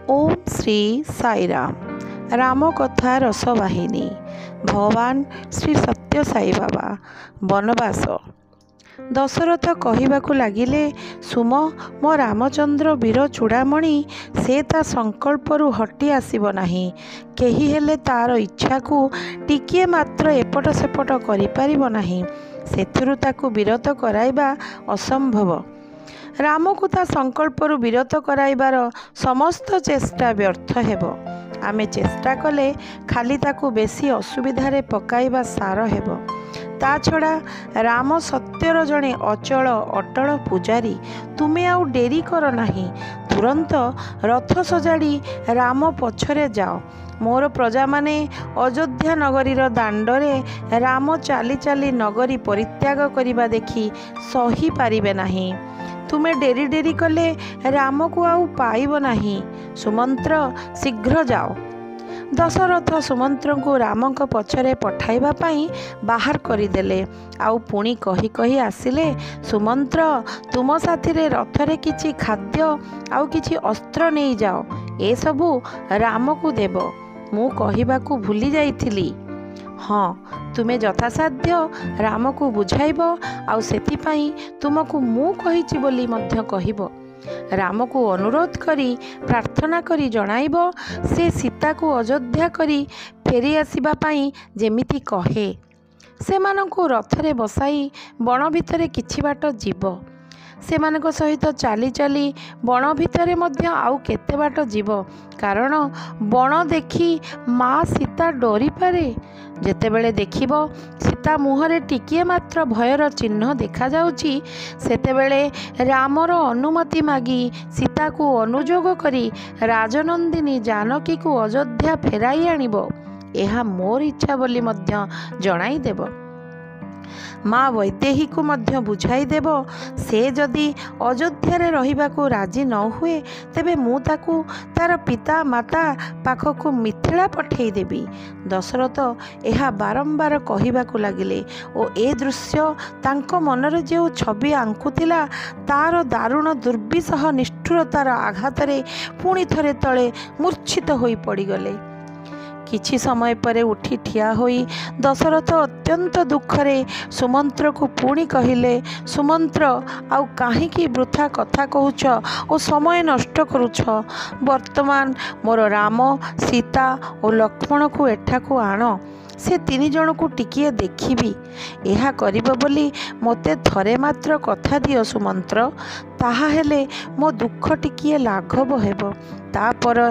ओम श्री साई राम। राम कथा रसवाहिनी। भगवान श्री सत्य साई बाबा वनवास। दशरथ कहवाकू लगिले, सुम मो रामचंद्र वीर चूड़ामणि से ता संकल्परू हटी आसब नाही। केही हेले तार इच्छा को टिकिए मात्र एपट सेपट करिपारिब नाही। सेथिरु ताकू विरत कराइबा असंभव। राम को ता संकल्परू विरत कराइबार समस्त चेष्टा व्यर्थ हेब। आमे चेष्टा कले खाली ताकू बेसी असुविधारे पकाइबा सार हेब। ता छड़ा राम सत्यर जड़े अचल अटल पूजारी। तुमे आउ डेरी कर नाही, तुरंत रथ सजाड़ी राम पछरे जाओ। मोर प्रजा माने अयोध्या नगरीर दांडरे राम चाली चाली नगरी परित्याग करिबा देखी सही पारिबे नाही। तुमे डेरी डेरी कले राम को आउ पाइब नाही। सुमंत्र शीघ्र जाओ। दशरथ सुमंत्र को राम को पछरे पठाइबा पाई बाहर करदेले। आउ पुणी कही कही आसिले, सुमंत्र तुम साथी रे रथरे किछि खाद्य आउ किछि अस्त्र नहीं जाओ। ए सबु राम को देव। मु कहिबाकू भूली जाइथिली। हाँ, तुमे यथासाध्य राम को बुझाइब आउ सेतिपाई तुमको मु कहिछि बोली मध्य कहिब। राम को अनुरोध करी प्रार्थना करी जणाइब से सीता को अयोध्या करी फेरी आसिबा पाई जेमिति कहे। सेमानंकु रथरे बसाई बण भितरे किछि बाट जीव। सेमानक सहित चाली चाली बण भितरे मध्य आउ केते बाट जीव। कारण बण देखी माँ सीता डरी पारे। जेतेबेले देखिब सीता मुहरे टिकिए मात्र भयर चिन्ह देखा जाउची, सेतेबेले रामर अनुमति मागी सीता को अनुजोग करी राजनंदिनी जानकी को अयोध्या फेराई आनिब। एहा मोर इच्छा बोली मध्य जणाई देब। माँ वैदेही को मध्य बुझाई देव। से जदि अयोध्या रहिबाकू राजी न हुए तेबे मु ताकू तार पिता माता पाखकू मिथिला पठेई देबी। दशरथ एहा बारंबार कहिबाकू लागिले ओ ए दृश्य तांक मनरे जे छवि आंकुथिला तार दारुण दुर्विसह निष्ठुरतार आघातरे पुणी थरे तले मूर्छित होई पड़ीगले। किछि समय परे उठी ठिया होई दशरथ अत्यंत दुखरे सुमंत्र को पुणी कहिले, सुमंत्र आउ काहीकि वृथा कथा कहूछ ओ समय नष्ट करूछ। वर्तमान मोर राम सीता और लक्ष्मण को एठाकू आण। से तीन जन को टिकिए देखिबी। एहा करिब बोली मोते थरे मात्र कथा दियो सुमंत्र। ताहा हेले मो दुख टिकिए लाघव हेब। तापर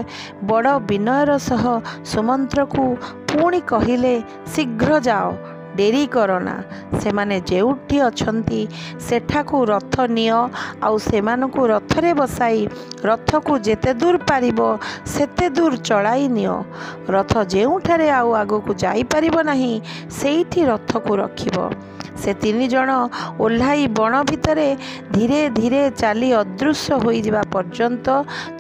बड़ विनयर सह सुमंत्र को पुणी कहिले, शीघ्र जाओ, डेरी करना। सेमाने जेउठी अछंती सेठाकू रथ नियो आउ सेमानकू रथरे बसाई रथ को जेते दूर पारिबो सेते दूर चलाई नियो। रथ जेउठारे आउ आगो को जाई पारिबो नाही सेइठी रथ को रखिबो। से तीन जन ओह्लाई बण भितरे धीरे धीरे चाली अदृश्य होई जिबा पर्यंत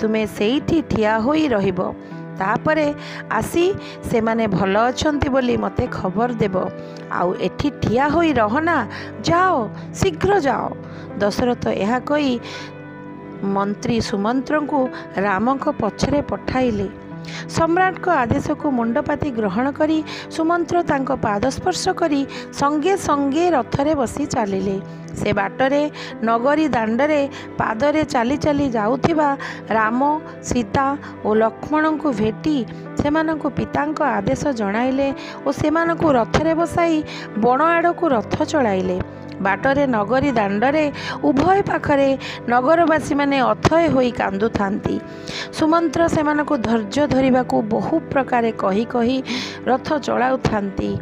तुमे सेइठी ठिया होई रहिबो। तापरे आसी से माने भल अछंती बोली मते खबर देव। आउ एठी ठिया होई रहना, जाओ शीघ्र जाओ। दशरथ यह कही मंत्री सुमंत्र को राम को पछरे पठाइले। सम्राट को आदेश को मुंडपाती ग्रहण करी सुमंत्र तांको पादस्पर्श करी संगे संगे रथरे बसी चलिले। से बाटरे नगरी दांडरे पादरे चाली चाली जाउथिबा राम सीता और लक्ष्मण को भेटी सेमानंको पितांको आदेश जणाइले और सेमानंको रथरे बसाई बण आड़को रथ चलाइले। बाटरे नगरी दांडरे उभय पाखरे नगरवासी माने अथय होई कांदु थांती। सुमंत्र सेमानको धैर्य धरिबाकू बहु प्रकारे कही कही रथ चलाउ थांती।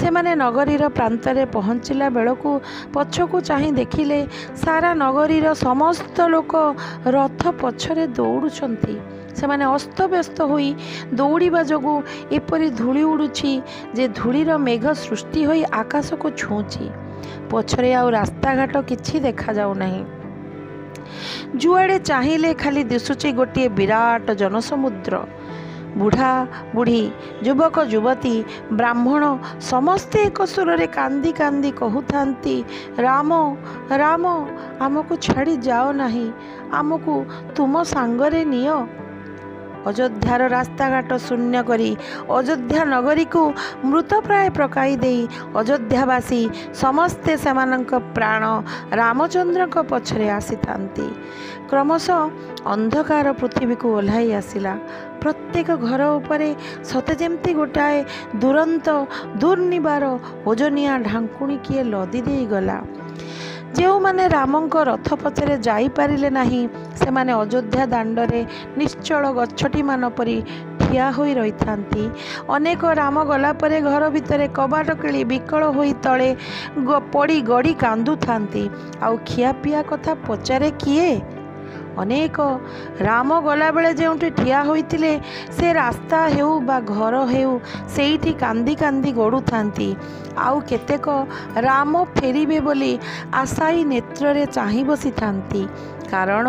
सेमाने नगरीर प्रांतरे पहुँचला बेलकू पछकू चाही देखिले सारा नगरीर समस्त लोक रथ पछरे दौड़ुछंती। सेमाने अस्तव्यस्त होई दौड़िबा जोगु एपरी धूली उड़ुछि जे धूलीर मेघ सृष्टि होई आकाश को छुँची। पछरे आउ रास्ता घाट किछि देखा जाउ नाही। जुआड़े चाहिए खाली दिशुची गोटे विराट जनसमुद्र। बुढ़ा बुढ़ी युवक युवती ब्राह्मण समस्ते एक सुर में कांदी कांदी कहूथांती, राम राम आमको छाड़ी जाओ नहीं, आमको तुम सांगरे नियो। ଅଯୋଧ୍ୟାର ରାସ୍ତାଘାଟ ଶୂନ୍ୟ କରି ଅଯୋଧ୍ୟା ନଗରୀକୁ ମୃତପ୍ରାୟ ପକାଇ ଦେଇ ଅଯୋଧ୍ୟାବାସୀ ସମସ୍ତେ ସେମାନଙ୍କ ପ୍ରାଣ ରାମଚନ୍ଦ୍ରଙ୍କ ପଛରେ ଆସିଥାନ୍ତି। କ୍ରମଶଃ ଅନ୍ଧକାର ପୃଥିବୀକୁ ଓହ୍ଲାଇ ଆସିଲା। ପ୍ରତ୍ୟେକ ଘର ଉପରେ ସତେ ଯେମିତି ଗୋଟାଏ ଦୁରନ୍ତ ଦୁର୍ନିବାର ଓଜନିଆ ଢାଙ୍କୁଣୀ କିଏ ଲଦି ଦେଇଗଲା। ଯେଉଁମାନେ ରାମଙ୍କ ରଥ ପଛରେ ଯାଇପାରିଲେ ନାହିଁ ସେମାନେ ଅଯୋଧ୍ୟା ଦାଣ୍ଡରେ ନିଶ୍ଚଳ ଗଛଟିମାନ ପରି ଠିଆ ହୋଇ ରହିଥାନ୍ତି। ଅନେକ ରାମ ଗଲା ପରେ ଘର ଭିତରେ କବାଟ କିଳି ବିକଳ ହୋଇ ତଳେ ପଡ଼ି ଗଡ଼ି କାନ୍ଦୁଥାନ୍ତି। ଆଉ ଖିଆପିଆ କଥା ପଚାରେ କିଏ? ଅନେକ ରାମ ଗଲାବେଳେ ଯେଉଁଠି ଠିଆ ହୋଇଥିଲେ ସେ ରାସ୍ତା ହେଉ ବା ଘର ହେଉ ସେଇଠି କାନ୍ଦି କାନ୍ଦି ଗଡ଼ୁଥାନ୍ତି। ଆଉ କେତେକ ରାମ ଫେରିବେ ବୋଲି ଆଶାୟୀ ନେତ୍ରରେ ଚାହିଁ ବସିଥାନ୍ତି। କାରଣ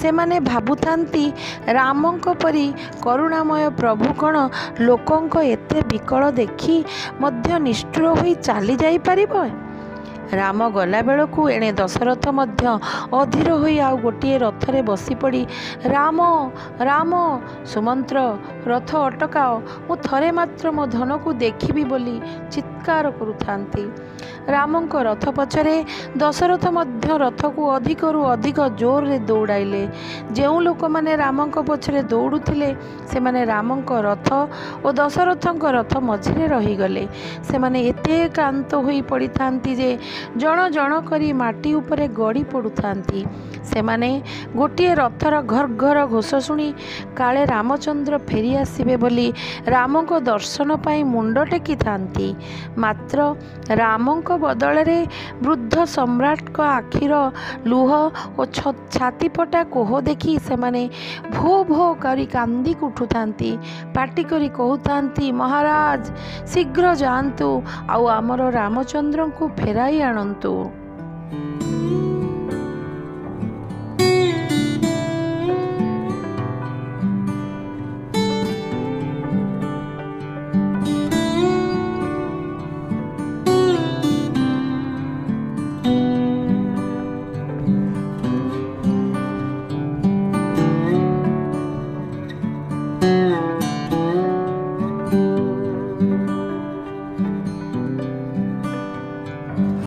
ସେମାନେ ଭାବୁଥାନ୍ତି ରାମଙ୍କ ପରି କରୁଣାମୟ ପ୍ରଭୁ କ'ଣ ଲୋକଙ୍କ ଏତେ ବିକଳ ଦେଖି ମଧ୍ୟ ନିଷ୍ଠୁର ହୋଇ ଚାଲି ଯାଇପାରିବ? ରାମ ଗଲାବେଳକୁ ଏଣେ ଦଶରଥ ମଧ୍ୟ ଅଧୀର ହୋଇ ଆଉ ଗୋଟିଏ ରଥରେ ବସିପଡ଼ି ରାମ ରାମ ସୁମନ୍ତ୍ର ରଥ ଅଟକାଅ, ମୁଁ ଥରେ ମାତ୍ର ମୋ ଧନକୁ ଦେଖିବି ବୋଲି ଚିତ୍କାର କରୁଥାନ୍ତି। ରାମଙ୍କ ରଥ ପଛରେ ଦଶରଥ ମଧ୍ୟ ରଥକୁ ଅଧିକରୁ ଅଧିକ ଜୋରରେ ଦୌଡ଼ାଇଲେ। ଯେଉଁ ଲୋକମାନେ ରାମଙ୍କ ପଛରେ ଦୌଡ଼ୁଥିଲେ ସେମାନେ ରାମଙ୍କ ରଥ ଓ ଦଶରଥଙ୍କ ରଥ ମଝିରେ ରହିଗଲେ। ସେମାନେ ଏତେ କ୍ଳାନ୍ତ ହୋଇ ପଡ଼ିଥାନ୍ତି ଯେ ଜଣ ଜଣ କରି ମାଟି ଉପରେ ଗଡ଼ି ପଡ଼ୁଥାନ୍ତି। ସେମାନେ ଗୋଟିଏ ରଥର ଘର ଘର ଘୋଷ ଶୁଣି କାଳେ ରାମଚନ୍ଦ୍ର ଫେରି ଆସିବେ ବୋଲି ରାମଙ୍କ ଦର୍ଶନ ପାଇଁ ମୁଣ୍ଡ ଟେକିଥାନ୍ତି। ମାତ୍ର ରାମଙ୍କ ବଦଳରେ ବୃଦ୍ଧ ସମ୍ରାଟଙ୍କ ଆଖିର ଲୁହ ଓ ଛାତିପଟା କୋହ ଦେଖି ସେମାନେ ଭୋ ଭୋ କରି କାନ୍ଦି ଉଠୁଥାନ୍ତି। ପାଟି କରି କହୁଥାନ୍ତି, ମହାରାଜ ଶୀଘ୍ର ଯାଆନ୍ତୁ ଆଉ ଆମର ରାମଚନ୍ଦ୍ରଙ୍କୁ ଫେରାଇ ଆଣନ୍ତୁ।